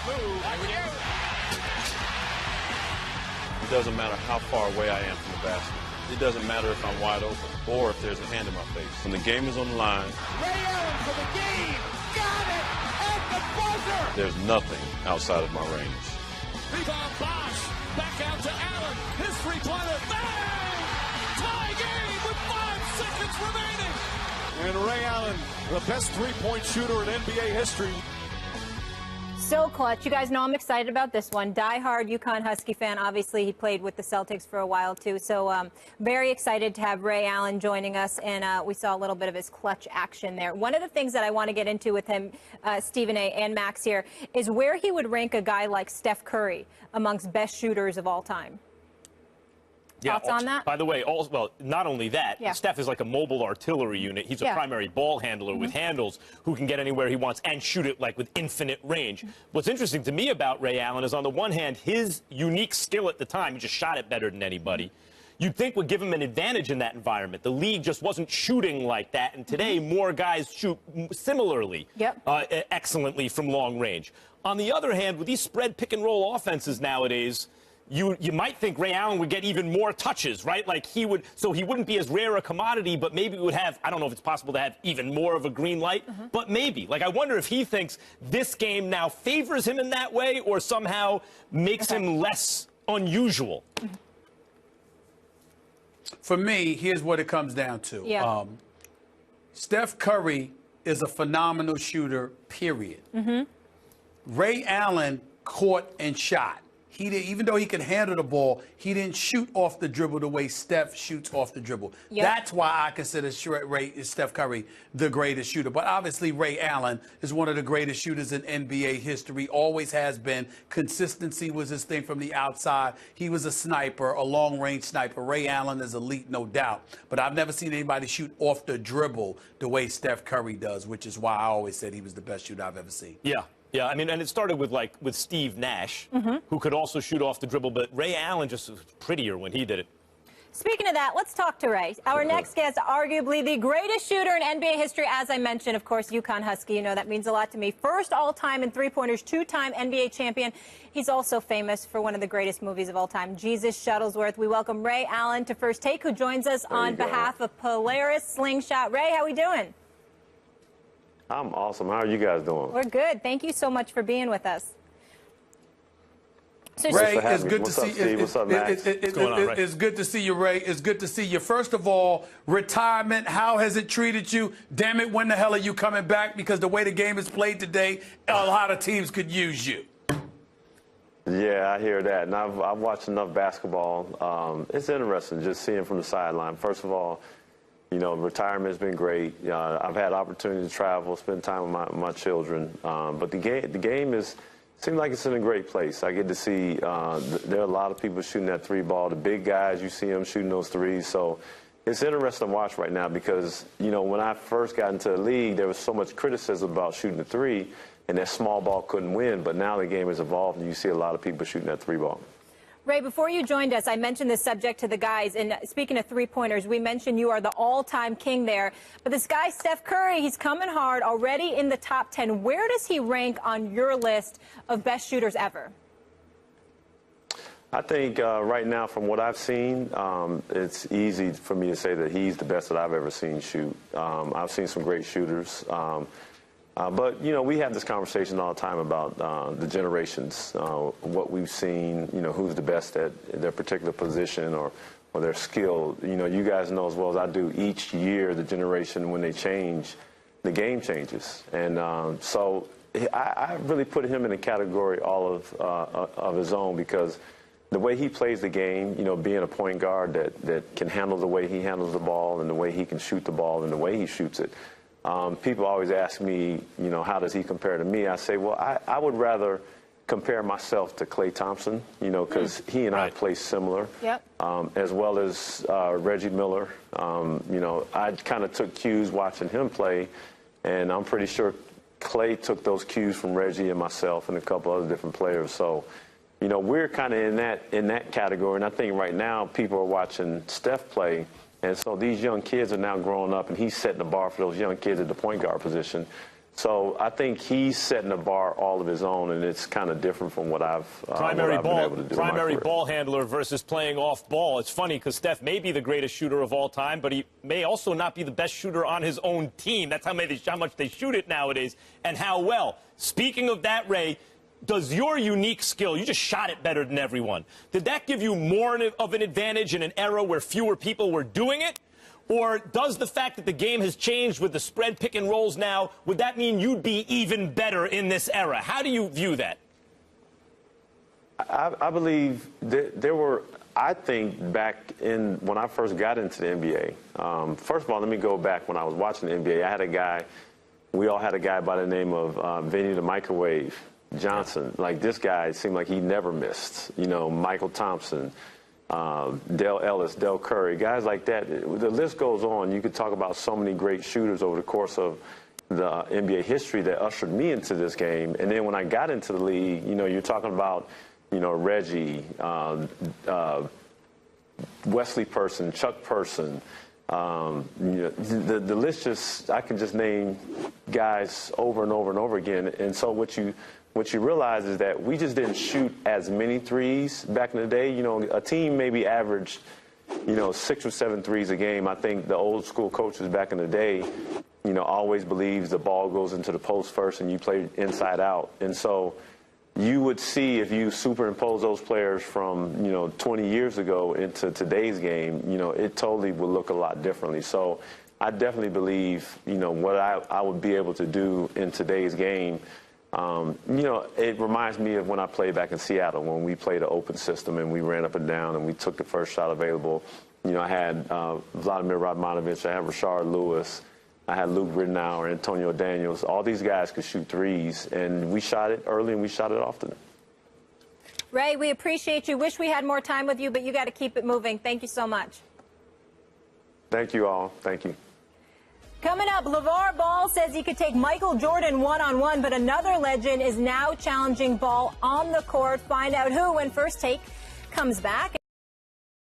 move. It doesn't matter how far away I am from the basket. It doesn't matter if I'm wide open or if there's a hand in my face. When the game is on the line, Ray Allen for the game. Got it at the buzzer. there's nothing outside of my range. Rebound Bosch. Back out to Allen. His three-pointer. Bang! Tie game with 5 seconds remaining. And Ray Allen, the best three-point shooter in NBA history. So clutch. You guys know I'm excited about this one. Die-hard UConn Husky fan. Obviously, he played with the Celtics for a while, too. So very excited to have Ray Allen joining us. And we saw a little bit of his clutch action there. One of the things that I want to get into with him, Stephen A. and Max here, is where he would rank a guy like Steph Curry amongst best shooters of all time. Thoughts on that? By the way, well, not only that, Steph is like a mobile artillery unit. He's a primary ball handler with handles who can get anywhere he wants and shoot it like with infinite range. What's interesting to me about Ray Allen is, on the one hand, his unique skill at the time, he just shot it better than anybody, you'd think would give him an advantage in that environment. The league just wasn't shooting like that, and today more guys shoot similarly, excellently from long range. On the other hand, with these spread pick-and-roll offenses nowadays, you might think Ray Allen would get even more touches, right? Like he wouldn't be as rare a commodity, but maybe would have, I don't know if it's possible to have even more of a green light, but maybe. Like, I wonder if he thinks this game now favors him in that way or somehow makes him less unusual. For me, here's what it comes down to. Steph Curry is a phenomenal shooter, period. Ray Allen caught and shot. He did, even though he could handle the ball, he didn't shoot off the dribble the way Steph shoots off the dribble. That's why I consider Steph Curry the greatest shooter. But obviously, Ray Allen is one of the greatest shooters in NBA history, always has been. Consistency was his thing from the outside. He was a sniper, a long-range sniper. Ray Allen is elite, no doubt. But I've never seen anybody shoot off the dribble the way Steph Curry does, which is why I always said he was the best shooter I've ever seen. Yeah, I mean, and it started with Steve Nash, who could also shoot off the dribble, but Ray Allen just was prettier when he did it. Speaking of that, let's talk to Ray. Our next guest, arguably the greatest shooter in NBA history, as I mentioned, of course, UConn Husky. You know, that means a lot to me. First all-time in three-pointers, 2-time NBA champion. He's also famous for one of the greatest movies of all time, Jesus Shuttlesworth. We welcome Ray Allen to First Take, who joins us on behalf of Polaris Slingshot. Ray, how we doing? I'm awesome. How are you guys doing? We're good. Thank you so much for being with us. So Ray, it's good to see you. What's up, Max? It's good to see you, Ray. It's good to see you. First of all, retirement, how has it treated you? Damn it, when the hell are you coming back? Because the way the game is played today, a lot of teams could use you. Yeah, I hear that. And I've watched enough basketball. It's interesting just seeing from the sideline. First of all, you know, retirement's been great. I've had opportunity to travel, spend time with my children. But the game seems like it's in a great place. I get to see there are a lot of people shooting that three ball. The big guys, you see them shooting those threes. So it's interesting to watch right now because, you know, when I first got into the league, there was so much criticism about shooting the three, and that small ball couldn't win. But now the game has evolved, and you see a lot of people shooting that three ball. Ray, before you joined us, I mentioned this subject to the guys. And speaking of three-pointers, we mentioned you are the all-time king there. But this guy, Steph Curry, he's coming hard, already in the top 10. Where does he rank on your list of best shooters ever? I think right now, from what I've seen, it's easy for me to say that he's the best that I've ever seen shoot. I've seen some great shooters. But, you know, we have this conversation all the time about the generations, what we've seen, you know, who's the best at their particular position or their skill. You know, you guys know as well as I do, each year the generation, when they change, the game changes. And so I really put him in a category all of his own because the way he plays the game, you know, being a point guard that can handle the way he handles the ball and the way he can shoot the ball and the way he shoots it. People always ask me, you know, how does he compare to me? I say, well, I would rather compare myself to Klay Thompson, you know, because he and I play similar, as well as Reggie Miller. You know, I kind of took cues watching him play, and I'm pretty sure Klay took those cues from Reggie and myself and a couple other different players. So, you know, we're kind of in that category, and I think right now people are watching Steph play. And so these young kids are now growing up, and he's setting the bar for those young kids at the point guard position. So I think he's setting the bar all of his own, and it's kind of different from what I've been able to do. Primary in my ball handler versus playing off ball. It's funny because Steph may be the greatest shooter of all time, but he may also not be the best shooter on his own team. That's how much they shoot it nowadays and how well. Speaking of that, Ray, does your unique skill, you just shot it better than everyone, did that give you more of an advantage in an era where fewer people were doing it? Or does the fact that the game has changed with the spread pick and rolls now, would that mean you'd be even better in this era? How do you view that? I believe there were, I think, back in when I first got into the NBA. First of all, let me go back when I was watching the NBA. I had a guy, we all had a guy by the name of Vinny the Microwave Johnson. Like, this guy seemed like he never missed. You know, Michael Thompson, Dale Ellis, Del Curry, guys like that. The list goes on. You could talk about so many great shooters over the course of the NBA history that ushered me into this game. And then when I got into the league, you know, you're talking about, you know, Reggie, Wesley Person, Chuck Person. You know, the list just, I can just name guys over and over and over again. And so what you realize is that we just didn't shoot as many threes back in the day. You know, a team maybe averaged, you know, 6 or 7 threes a game. I think the old school coaches back in the day, you know, always believes the ball goes into the post first and you play inside out. And so you would see, if you superimpose those players from, you know, 20 years ago into today's game, you know, it totally would look a lot differently. So I definitely believe, you know, what I would be able to do in today's game. You know, it reminds me of when I played back in Seattle, when we played an open system and we ran up and down and we took the first shot available. You know, I had Vladimir Radmanovich, I had Rashard Lewis, I had Luke Rittenauer, Antonio Daniels. All these guys could shoot threes, and we shot it early and we shot it often. Ray, we appreciate you. Wish we had more time with you, but you got to keep it moving. Thank you so much. Thank you all. Thank you. Coming up, LeVar Ball says he could take Michael Jordan one-on-one, but another legend is now challenging Ball on the court. Find out who when First Take comes back.